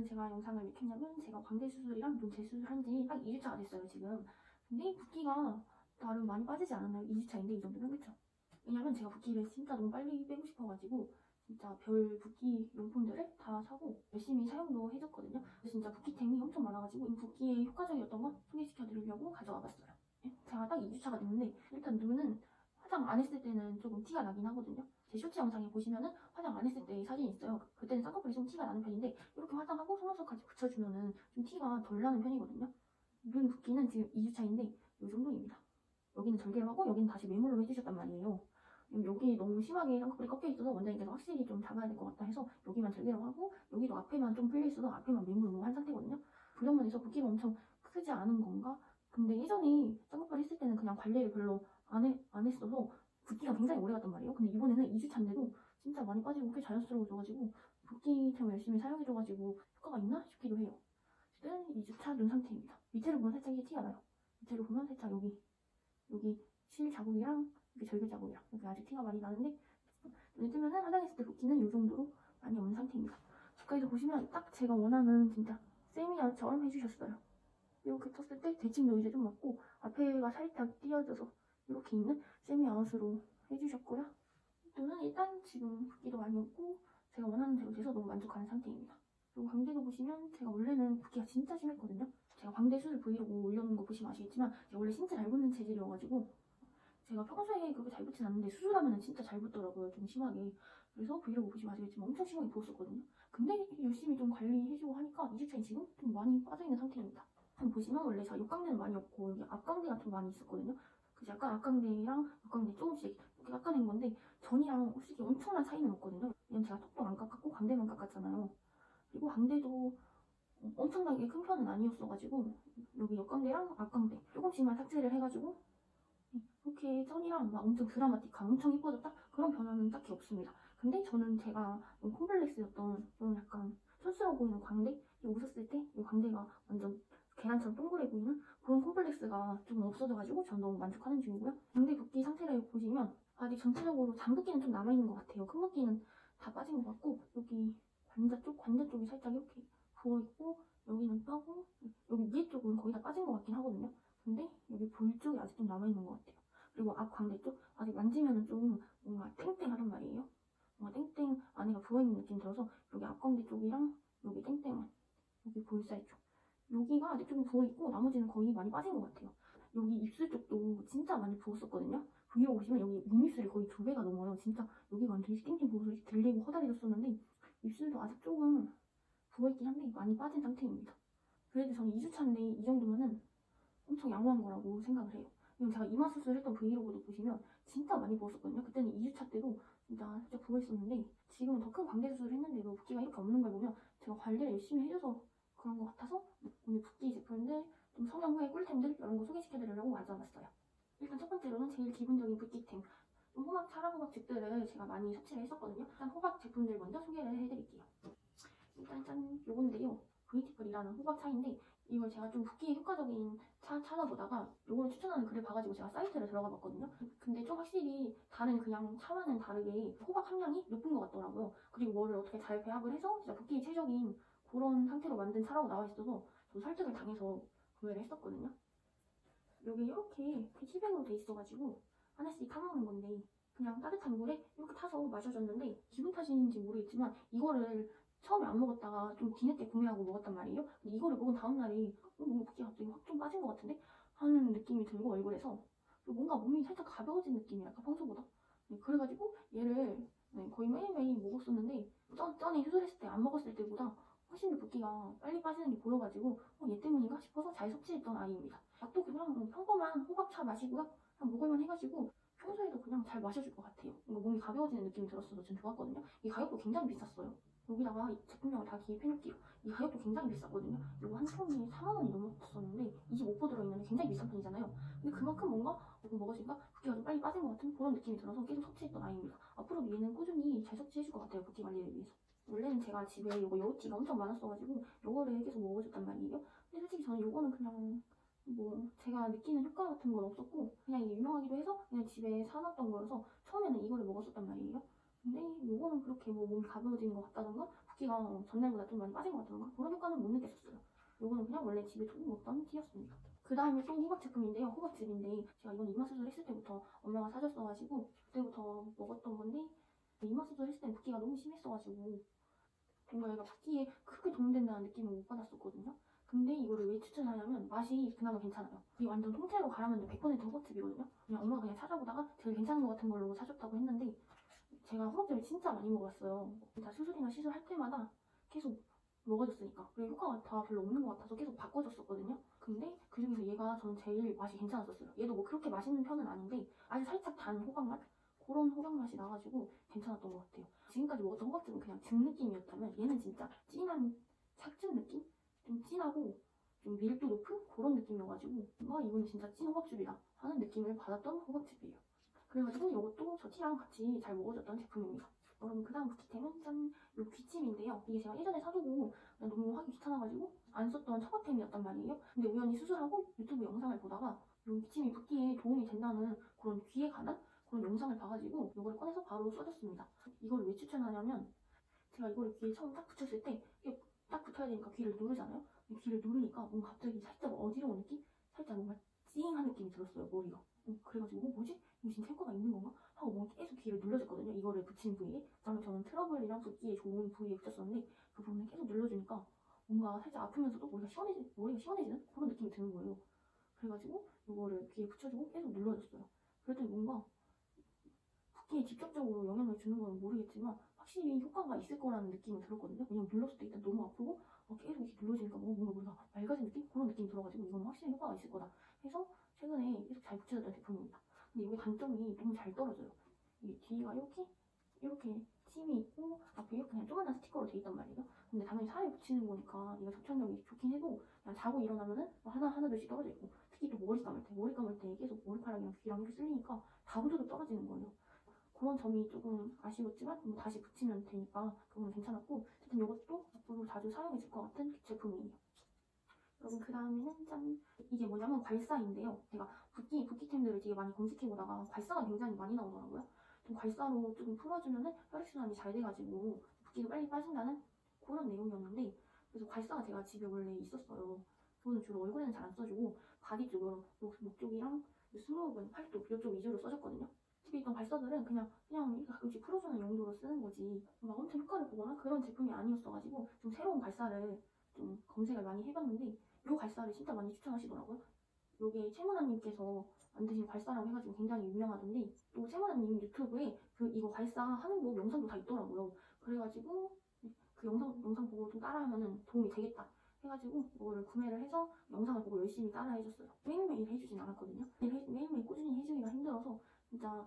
제가 영상을 왜 켰냐면 제가 광대 수술이랑 눈 재수술한 지 딱 2주차가 됐어요 지금. 근데 붓기가 나름 많이 빠지지 않았나요? 2주차인데 이 정도면 그쵸? 왜냐면 제가 붓기를 진짜 너무 빨리 빼고 싶어가지고 진짜 별 붓기 용품들을 다 사고 열심히 사용도 해줬거든요. 진짜 붓기템이 엄청 많아가지고 이 붓기에 효과적이었던 거 소개시켜드리려고 가져와 봤어요. 제가 딱 2주차가 됐는데 일단 눈은 화장 안 했을 때는 조금 티가 나긴 하거든요. 제 쇼츠 영상에 보시면은 화장 안 했을 때 사진이 있어요. 그때는 쌍꺼풀이 좀 티가 나는 편인데 이렇게 화장하고 속눈썹까지 붙여주면은 좀 티가 덜 나는 편이거든요. 눈 붓기는 지금 2주차인데 이 정도입니다. 여기는 절개를 하고 여기는 다시 매물로 해주셨단 말이에요. 여기 너무 심하게 쌍꺼풀이 꺾여 있어서 원장님께서 확실히 좀 잡아야 될 것 같다 해서 여기만 절개를 하고 여기도 앞에만 좀 풀려 있어서 앞에만 매물로 한 상태거든요. 그 정도에서 붓기가 엄청 크지 않은 건가? 근데 예전에 쌍꺼풀 했을 때는 그냥 관리를 별로 안 했어서 붓기가 굉장히 오래 갔단 말이에요. 근데 이번에는 2주차인데도 진짜 많이 빠지고 꽤 자연스러워져가지고 붓기템을 열심히 사용해줘가지고 효과가 있나 싶기도 해요. 어쨌든 2주차 눈 상태입니다. 밑에를 보면 살짝 이게 티가 나요. 밑에를 보면 살짝 여기 실 자국이랑 이렇게 절개 자국이랑 여기 아직 티가 많이 나는데 눈에 뜨면은 화장했을 때 붓기는 이 정도로 많이 없는 상태입니다. 가까이서 보시면 딱 제가 원하는 진짜 세미아처럼 해주셨어요. 이렇게 떴을 때 대칭도 이제 좀 맞고 앞에가 살짝 띄어져서 이렇게 있는 세미아웃으로 해주셨고요. 눈은 일단 지금 붓기도 많이 없고 제가 원하는 대로 돼서 너무 만족하는 상태입니다. 그리고 광대도 보시면 제가 원래는 붓기가 진짜 심했거든요. 제가 광대 수술 브이로그 올려놓은 거 보시면 아시겠지만 제가 원래 진짜 잘 붓는 체질이어가지고 제가 평소에 그렇게 잘 붓진 않는데 수술하면 진짜 잘 붓더라고요. 좀 심하게. 그래서 브이로그 보시면 아시겠지만 엄청 심하게 부었었거든요. 근데 열심히 좀 관리해주고 하니까 2주차에 지금 좀 많이 빠져있는 상태입니다. 한번 보시면 원래 제가 옆광대는 많이 없고 여기 앞광대가 좀 많이 있었거든요. 그래서 약간 앞광대랑 옆광대 조금씩 이렇게 깎아낸 건데 전이랑 솔직히 엄청난 차이는 없거든요. 왜냐면 제가 턱도 안 깎았고 광대만 깎았잖아요. 그리고 광대도 엄청나게 큰 편은 아니었어가지고 여기 옆광대랑 앞광대 조금씩만 삭제를 해가지고 이렇게 전이랑 막 엄청 드라마틱한 엄청 이뻐졌다? 그런 변화는 딱히 없습니다. 근데 저는 제가 좀 콤플렉스였던 좀 약간 촌스러워 보이는 광대? 웃었을 때 이 광대가 완전 계란처럼 동그래 보이는 그런 콤플렉스가 좀 없어져가지고 전 너무 만족하는 중이고요. 광대 붓기 상태를 보시면 아직 전체적으로 잔붓기는 좀 남아있는 것 같아요. 큰 붓기는 다 빠진 것 같고 여기 관자 쪽이 살짝 이렇게 부어있고 여기는 떠고 여기 위에 쪽은 거의 다 빠진 것 같긴 하거든요. 근데 여기 볼 쪽이 아직 좀 남아있는 것 같아요. 그리고 앞 광대 쪽 아직 만지면은 좀 뭔가 땡땡하단 말이에요. 뭔가 땡땡 안에가 부어있는 느낌 들어서 여기 앞 광대 쪽이랑 여기 땡땡한 여기 볼살 쪽 여기가 아직 좀 부어있고 나머지는 거의 많이 빠진 것 같아요. 여기 입술 쪽도 진짜 많이 부었었거든요. 브이로그 보시면 여기 윗입술이 거의 2배가 넘어요. 진짜 여기가 완전히 띵띵 부어서 들리고 허다해졌었는데 입술도 아직 조금 부어있긴 한데 많이 빠진 상태입니다. 그래도 저는 2주차인데 이 정도면은 엄청 양호한 거라고 생각을 해요. 왜냐면 제가 이마 수술했던 브이로그도 보시면 진짜 많이 부었었거든요. 그때는 2주차 때도 진짜 살짝 부어있었는데 지금은 더 큰 광대 수술을 했는데도 붓기가 이렇게 없는 걸 보면 제가 관리를 열심히 해줘서 그런 것 같아서 오늘 붓기 제품들 좀 성형 후에 꿀템들 이런 거 소개시켜드리려고 가져와봤어요. 일단 첫 번째로는 제일 기본적인 붓기템 호박, 차라호박즙들을 제가 많이 섭취를 했었거든요. 일단 호박 제품들 먼저 소개를 해드릴게요. 일단 짠 요건데요. 브이티플이라는 호박 차인데 이걸 제가 좀 붓기에 효과적인 차 찾아보다가 요걸 추천하는 글을 봐가지고 제가 사이트를 들어가 봤거든요. 근데 좀 확실히 다른 그냥 차와는 다르게 호박 함량이 높은 것 같더라고요. 그리고 뭐를 어떻게 잘 배합을 해서 진짜 붓기에 최적인 그런 상태로 만든 차라고 나와 있어서 좀 설득을 당해서 구매를 했었거든요. 여기 이렇게 티백으로 돼 있어가지고 하나씩 타먹는 건데 그냥 따뜻한 물에 이렇게 타서 마셔줬는데 기분 탓인지 모르겠지만 이거를 처음에 안 먹었다가 좀 뒤늦게 구매하고 먹었단 말이에요. 근데 이거를 먹은 다음날에 뭔가 붓기가 갑자기 확 좀 빠진 것 같은데? 하는 느낌이 들고 얼굴에서 뭔가 몸이 살짝 가벼워진 느낌이야 평소보다. 네, 그래가지고 얘를 거의 매일매일 먹었었는데 전에 수술했을 때 안 먹었을 때보다 훨씬 더 붓기가 빨리 빠지는 게 보여가지고 얘 때문인가 싶어서 잘 섭취했던 아이입니다. 맛도 그냥 평범한 호박차 마시고요. 그냥 먹을만 해가지고 평소에도 그냥 잘 마셔줄 것 같아요. 뭔가 몸이 가벼워지는 느낌이 들었어서 전 좋았거든요. 이 가격도 굉장히 비쌌어요. 여기다가 이 제품명을 다 기입해놓을게요. 이 가격도 굉장히 비쌌거든요. 이거 한 통에 4만원이 넘었었는데 25% 들어있는데 굉장히 비싼 편이잖아요. 근데 그만큼 뭔가 이거 먹으니까 붓기가 좀 빨리 빠진 것 같은 그런 느낌이 들어서 계속 섭취했던 아이입니다. 앞으로도 얘는 꾸준히 잘 섭취해줄 것 같아요. 붓기 관리를 위해서. 원래는 제가 집에 이거 여우티가 엄청 많았어가지고 이거를 계속 먹어줬단 말이에요. 근데 솔직히 저는 이거는 그냥 뭐 제가 느끼는 효과 같은 건 없었고 그냥 이게 유명하기도 해서 그냥 집에 사놨던 거여서 처음에는 이거를 먹었었단 말이에요. 근데 이거는 그렇게 뭐 몸이 가벼워지는 것 같다던가 붓기가 전날보다 좀 많이 빠진 것 같던가 그런 효과는 못 느꼈었어요. 이거는 그냥 원래 집에 두고 먹던 티였습니다. 그 다음에 또 호박 제품인데요. 호박즙인데 제가 이번 이마 수술 했을 때부터 엄마가 사줬어가지고 그때부터 먹었던 건데 이마 수술 했을 때 붓기가 너무 심했어가지고 뭔가 얘가 붓기에 크게 도움된다는 느낌을 못 받았었거든요. 근데 이거를 왜 추천하냐면 맛이 그나마 괜찮아요. 이게 완전 통째로 갈아면 100% 호박즙이거든요. 그냥 엄마가 그냥 찾아보다가 제일 괜찮은 것 같은 걸로 사줬다고 했는데 제가 호박즙을 진짜 많이 먹었어요. 진짜 수술이나 시술할 때마다 계속 먹어줬으니까 그리고 효과가 다 별로 없는 것 같아서 계속 바꿔줬었거든요. 근데 그중에서 얘가 저는 제일 맛이 괜찮았었어요. 얘도 뭐 그렇게 맛있는 편은 아닌데 아주 살짝 단 호박맛? 그런 호박 맛이 나가지고 괜찮았던 것 같아요. 지금까지 먹었던 호박즙은 그냥 즙 느낌이었다면 얘는 진짜 진한 삭즙 느낌? 좀 진하고 좀 밀도 높은 그런 느낌이어가지고 이건 진짜 찐 호박즙이다 하는 느낌을 받았던 호박즙이에요. 그래가지고 이것도 저 티랑 같이 잘 먹어줬던 제품입니다. 여러분 그 다음 붓기템은 짠! 요 귀찜인데요. 이게 제가 예전에 사두고 너무 하기 귀찮아가지고 안 썼던 처박템이었단 말이에요. 근데 우연히 수술하고 유튜브 영상을 보다가 이 귀찜이 붓기에 도움이 된다는 그런 귀에 관한 그런 영상을 봐가지고 이거를 꺼내서 바로 써줬습니다. 이걸 왜 추천하냐면 제가 이거를 귀에 처음 딱 붙였을 때 이게 딱 붙어야 되니까 귀를 누르잖아요. 귀를 누르니까 뭔가 갑자기 살짝 어지러운 느낌? 살짝 뭔가 찡한 느낌이 들었어요, 머리가. 그래가지고 뭐지? 이거 진짜 효과가 있는 건가? 하고 뭔가 계속 귀를 눌러줬거든요, 이거를 붙인 부위에. 그다음에 저는 트러블이랑 붓기에 좋은 부위에 붙였었는데 그 부분을 계속 눌러주니까 뭔가 살짝 아프면서도 머리가 시원해지는 그런 느낌이 드는 거예요. 그래가지고 이거를 귀에 붙여주고 계속 눌러줬어요. 그랬더니 뭔가 붓기에 직접적으로 영향을 주는 건 모르겠지만 확실히 효과가 있을 거라는 느낌이 들었거든요. 왜냐면 눌렀을 때 일단 너무 아프고 계속 이렇게 눌러주니까 뭔가 머리가 맑아진 느낌? 그런 느낌이 들어가지고 이거는 확실히 효과가 있을 거다 해서 최근에 계속 잘 붙여졌던 제품입니다. 근데 이게 단점이 너무 잘 떨어져요. 이게 뒤가 이렇게 침이 있고 앞에 이렇게 그냥 조그만한 스티커로 돼 있단 말이에요. 근데 당연히 살에 붙이는 거니까 얘가 접착력이 좋긴 해도 그냥 자고 일어나면은 하나둘씩 떨어져 있고 특히 또 머리 감을 때 계속 머리카락이랑 귀랑 이렇게 쓸리니까 다 붙여도 떨어지는 거예요. 그런 점이 조금 아쉬웠지만 뭐 다시 붙이면 되니까 그건 괜찮았고 어쨌든 이것도 앞으로 자주 사용해줄 것 같은 제품이에요. 여러분 그 다음에는 짠! 이게 뭐냐면 괄사인데요. 제가 붓기템들을 되게 많이 검색해보다가 괄사가 굉장히 많이 나오더라고요. 좀 괄사로 조금 풀어주면은 혈액순환이 잘 돼가지고 붓기도 빨리 빠진다는 그런 내용이었는데 그래서 괄사가 제가 집에 원래 있었어요. 저는 주로 얼굴에는 잘 안 써주고 바디 쪽으로 목 쪽이랑 스모근, 팔뚝 이쪽 위주로 써줬거든요. 집에 있던 발사들은 그냥 가끔씩 풀어주는 용도로 쓰는 거지 막 엄청 효과를 보거나 그런 제품이 아니었어가지고 좀 새로운 발사를 좀 검색을 많이 해봤는데 이 발사를 진짜 많이 추천하시더라고요. 요게 최문아님께서 만드신 발사라고 해가지고 굉장히 유명하던데 또 최문아님 유튜브에 이거 발사 하는 거 영상도 다 있더라고요. 그래가지고 그 영상 보고 좀 따라하면 도움이 되겠다 해가지고 이거를 구매를 해서 영상을 보고 열심히 따라 해줬어요. 매일매일 해주진 않았거든요. 매일매일 꾸준히 해주기가 힘들어서 진짜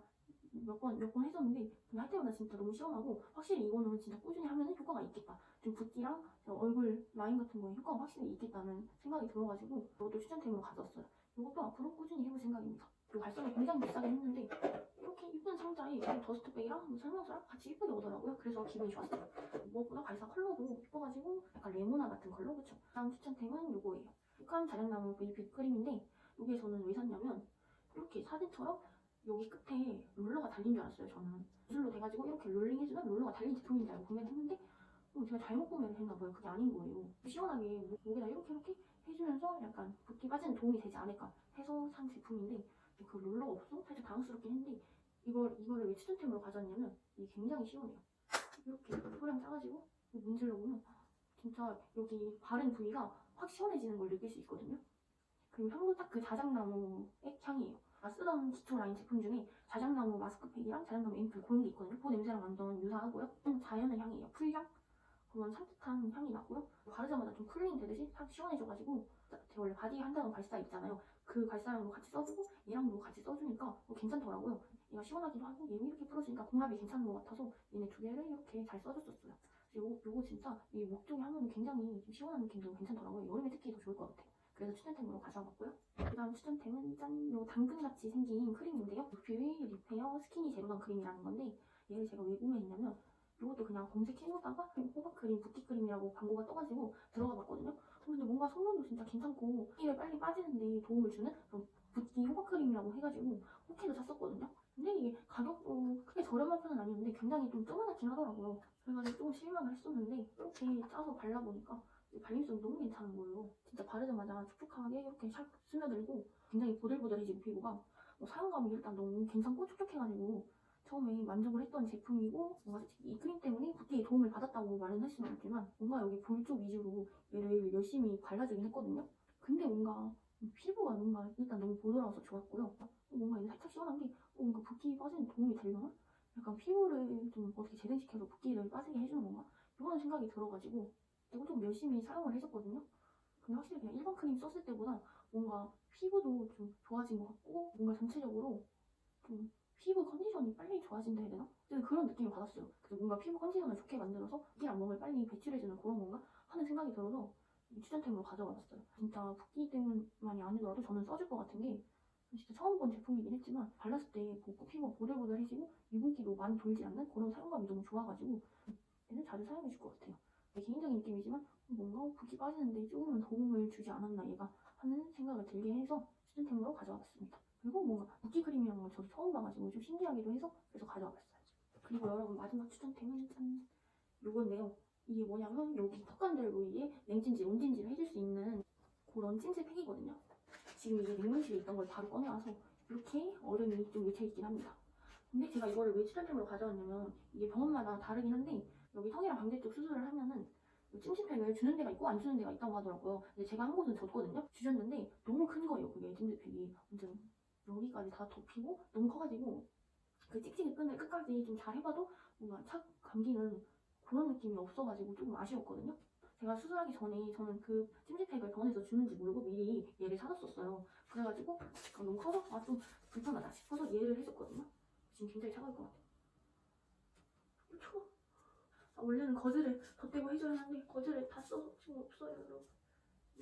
몇 번 해줬는데 할 때마다 진짜 너무 시원하고 확실히 이거는 진짜 꾸준히 하면 효과가 있겠다. 좀 붓기랑 얼굴 라인 같은 거에 효과가 확실히 있겠다는 생각이 들어가지고 이것도 추천템으로 가져왔어요. 이것도 앞으로 꾸준히 해볼 생각입니다. 이 발사가 굉장히 비싸긴 했는데 이렇게 이쁜 상자에 더스트백이랑 설명서랑 같이 이쁘게 오더라고요. 그래서 기분이 좋았어요. 무엇보다 발사 컬러도 예뻐가지고 약간 레모나 같은 컬러 그쵸? 다음 추천템은 이거예요. 북한 자작나무 베이비 크림인데 이게 저는 왜 샀냐면 이렇게 사진처럼 여기 끝에 롤러가 달린 줄 알았어요. 저는 기술로 돼가지고 이렇게 롤링 해주면 롤러가 달린 제품인 줄 알고 구매를 했는데 제가 잘못 구매를 했나봐요. 그게 아닌 거예요. 시원하게 목에다 이렇게 해주면서 약간 붓기 빠지는 도움이 되지 않을까 해서 산 제품인데 그 롤러가 없어 살짝 당황스럽긴 했는데 이거를 왜 추천템으로 가져왔냐면 이게 굉장히 시원해요. 이렇게 소량 짜가지고 문질러 보면 진짜 여기 바른 부위가 확 시원해지는 걸 느낄 수 있거든요. 그리고 향도 딱 그 자작나무 액 향이에요. 쓰던 기초 라인 제품 중에 자작나무 마스크팩이랑 자작나무 앰플 그런 게 있거든요. 그 냄새랑 완전 유사하고요. 자연의 향이에요. 풀향? 그런 산뜻한 향이 나고요. 바르자마자 좀 쿨링 되듯이 싹 시원해져가지고 제가 원래 바디에 한다는 발사 있잖아요. 그 발사랑도 같이 써주고 얘랑도 같이 써주니까 괜찮더라고요. 얘가 시원하기도 하고 얘 이렇게 풀어주니까 궁합이 괜찮은 것 같아서 얘네 두 개를 이렇게 잘 써줬었어요. 요거 진짜 이 목 쪽에 하면 굉장히 좀 시원한 느낌도 괜찮더라고요. 여름에 특히 더 좋을 것 같아요. 그래서 추천템으로 가져와봤고요. 그 다음 추천템은 짠! 요 당근같이 생긴 크림인데요. 뷰 리페어 스키니 제로던 크림이라는 건데 얘를 제가 왜 구매했냐면 이것도 그냥 검색해보다가 호박크림, 붓기크림이라고 광고가 떠가지고 들어가봤거든요. 근데 뭔가 성능도 진짜 괜찮고 붓기를 빨리 빠지는데 도움을 주는 붓기 호박크림이라고 해가지고 혹해서 샀었거든요. 근데 이게 가격도 크게 저렴한 편은 아니었는데 굉장히 좀 조그맣긴 하더라고요. 그래가지고 조금 실망을 했었는데 이렇게 짜서 발라보니까 발림성이 너무 괜찮은 거예요. 진짜 바르자마자 촉촉하게 이렇게 샥 스며들고 굉장히 보들보들해지고 피부가 사용감이 일단 너무 괜찮고 촉촉해가지고 처음에 만족을 했던 제품이고 뭔가 솔직히 이 크림 때문에 붓기에 도움을 받았다고 말은 할 수는 없지만 뭔가 여기 볼 쪽 위주로 얘를 열심히 발라주긴 했거든요. 근데 뭔가 피부가 뭔가 일단 너무 보드라워서 좋았고요. 뭔가 이제 살짝 시원한 게 뭔가 붓기 빠지는 도움이 되려나? 약간 피부를 좀 어떻게 재생시켜서 붓기를 빠지게 해주는 건가? 이런 생각이 들어가지고 이거 좀 열심히 사용을 했었거든요. 근데 확실히 그냥 일반 크림 썼을 때보다 뭔가 피부도 좀 좋아진 것 같고 뭔가 전체적으로 좀 피부 컨디션이 빨리 좋아진다 해야 되나? 그런 느낌을 받았어요. 그래서 뭔가 피부 컨디션을 좋게 만들어서 붓기랑멍을 빨리 배출해주는 그런 건가? 하는 생각이 들어서 추천템으로 가져와봤어요. 진짜 붓기 때문만이 아니더라도 저는 써줄 것 같은 게 진짜 처음 본 제품이긴 했지만 발랐을 때 피부가 보들보들해지고 유분기도 많이 돌지 않는 그런 사용감이 너무 좋아가지고 얘는 자주 사용해줄 것 같아요. 개인적인 느낌이지만 뭔가 붓기 빠지는데 조금은 도움을 주지 않았나 얘가 하는 생각을 들게 해서 추천템으로 가져와봤습니다. 그리고 뭔가 붓기 크림이라는 걸 저도 처음 봐가지고 좀 신기하기도 해서 그래서 가져와봤어요. 그리고 여러분 마지막 추천템은 짠 요건데요. 이게 뭐냐면 여기 턱관절 부위에 냉찜질, 온찜질을 해줄 수 있는 그런 찜질팩이거든요. 지금 이게 냉동실에 있던 걸 바로 꺼내와서 이렇게 얼음이 좀 묻혀있긴 합니다. 근데 제가 이거를 왜 추천템으로 가져왔냐면 이게 병원마다 다르긴 한데 여기 턱이랑 광대 쪽 수술을 하면은 찜질팩을 주는 데가 있고 안 주는 데가 있다고 하더라고요. 근데 제가 한 곳은 줬거든요. 주셨는데 너무 큰 거예요. 그게 찜질팩이 완전 여기까지 다 덮이고 너무 커가지고 그 찍찍이 끈을 끝까지 좀 잘 해봐도 뭔가 착 감기는 그런 느낌이 없어가지고 조금 아쉬웠거든요. 제가 수술하기 전에 저는 그 찜질팩을 병원에서 주는지 모르고 미리 얘를 사놨었어요. 그래가지고 너무 커서 좀 불편하다 싶어서 얘를 해줬거든요. 지금 굉장히 차가울 것 같아요. 추워. 원래는 거즈를 덧대고 해줘야 하는데 거즈를 다 써서 지금 없어요, 여러분.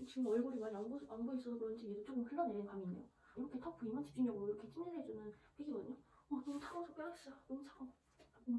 지금 얼굴이 많이 안 보이셔서 그런지 얘도 조금 흘러내리는 감이 있네요. 이렇게 턱 부위만 집중적으로 이렇게 찜질해주는 팩이거든요. 너무 차가워서 빼야겠어요. 너무 차가워.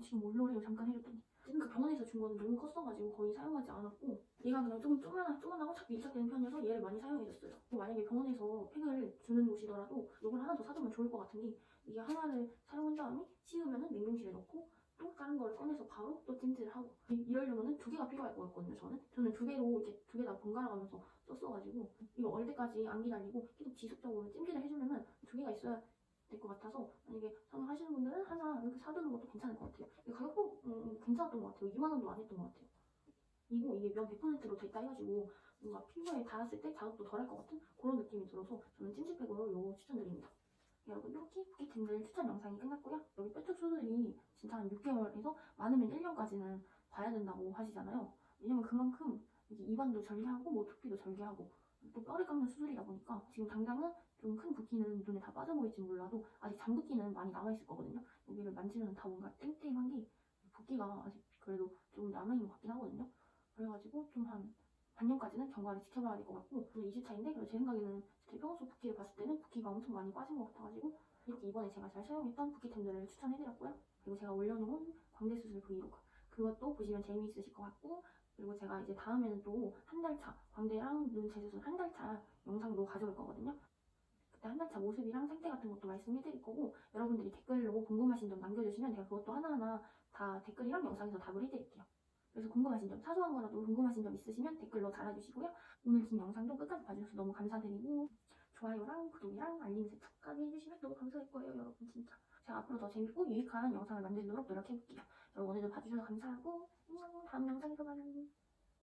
지금 올로레오 잠깐 해줬더니 지금 그 병원에서 준 거는 너무 컸어가지고 거의 사용하지 않았고 얘가 그냥 조금 쪼만하고 착 밀착되는 편이어서 얘를 많이 사용해줬어요. 만약에 병원에서 팩을 주는 곳이더라도 이걸 하나 더 사두면 좋을 것 같은 게 이게 하나를 사용한 다음에 식으면은 냉동실에 넣고 또 다른 걸 꺼내서 바로 또 찜질을 하고 이러려면은 두 개가 필요할 것 같거든요. 저는 두 개로 이제 두 개 다 번갈아 가면서 썼어가지고 이거 얼 때까지 안 기다리고 계속 지속적으로 찜질을 해주면은 두 개가 있어야 될 것 같아서 만약에 사용하시는 분들은 하나 이렇게 사두는 것도 괜찮을 것 같아요. 가격도 괜찮았던 것 같아요. 2만 원도 안 했던 것 같아요. 이거 이게 면 100%로 됐다 해가지고 뭔가 피부에 닿았을 때 자극도 덜할 것 같은 그런 느낌이 들어서 저는 찜질팩으로 이거 추천드립니다. 여러분 이렇게 붓기템들 추천 영상이 끝났고요. 여기 뼈쪽 수술이 진짜 한 6개월에서 많으면 1년까지는 봐야 된다고 하시잖아요. 왜냐면 그만큼 이게 입안도 절개하고 뭐 두피도 절개하고 또 뼈를 깎는 수술이다 보니까 지금 당장은 좀 큰 붓기는 눈에 다 빠져 보일지 몰라도 아직 잔붓기는 많이 남아있을 거거든요. 여기를 만지면 다 뭔가 땡땡한 게 붓기가 아직 그래도 좀 남아있는 것 같긴 하거든요. 그래가지고 좀 한 반년까지는 경과를 지켜봐야 될 것 같고 오늘 2주차인데 제 생각에는 제 평소 붓기를 봤을 때는 붓기가 엄청 많이 빠진 것 같아가지고 이렇게 이번에 제가 잘 사용했던 붓기템들을 추천해드렸고요. 그리고 제가 올려놓은 광대수술 브이로그 그것도 보시면 재미있으실 것 같고 그리고 제가 이제 다음에는 또 한 달 차 광대랑 눈 재수술 한 달 차 영상도 가져올 거거든요. 그때 한 달 차 모습이랑 상태 같은 것도 말씀해드릴 거고 여러분들이 댓글로 궁금하신 점 남겨주시면 제가 그것도 하나하나 다 댓글이랑 영상에서 답을 해드릴게요. 그래서 궁금하신 점, 사소한 거라도 궁금하신 점 있으시면 댓글로 달아주시고요. 오늘 긴 영상도 끝까지 봐주셔서 너무 감사드리고 좋아요랑 구독이랑 알림 설정까지 해주시면 너무 감사할 거예요, 여러분 진짜. 제가 앞으로 더 재밌고 유익한 영상을 만들도록 노력해볼게요. 여러분 오늘도 봐주셔서 감사하고 안녕, 다음 영상에서 봐요.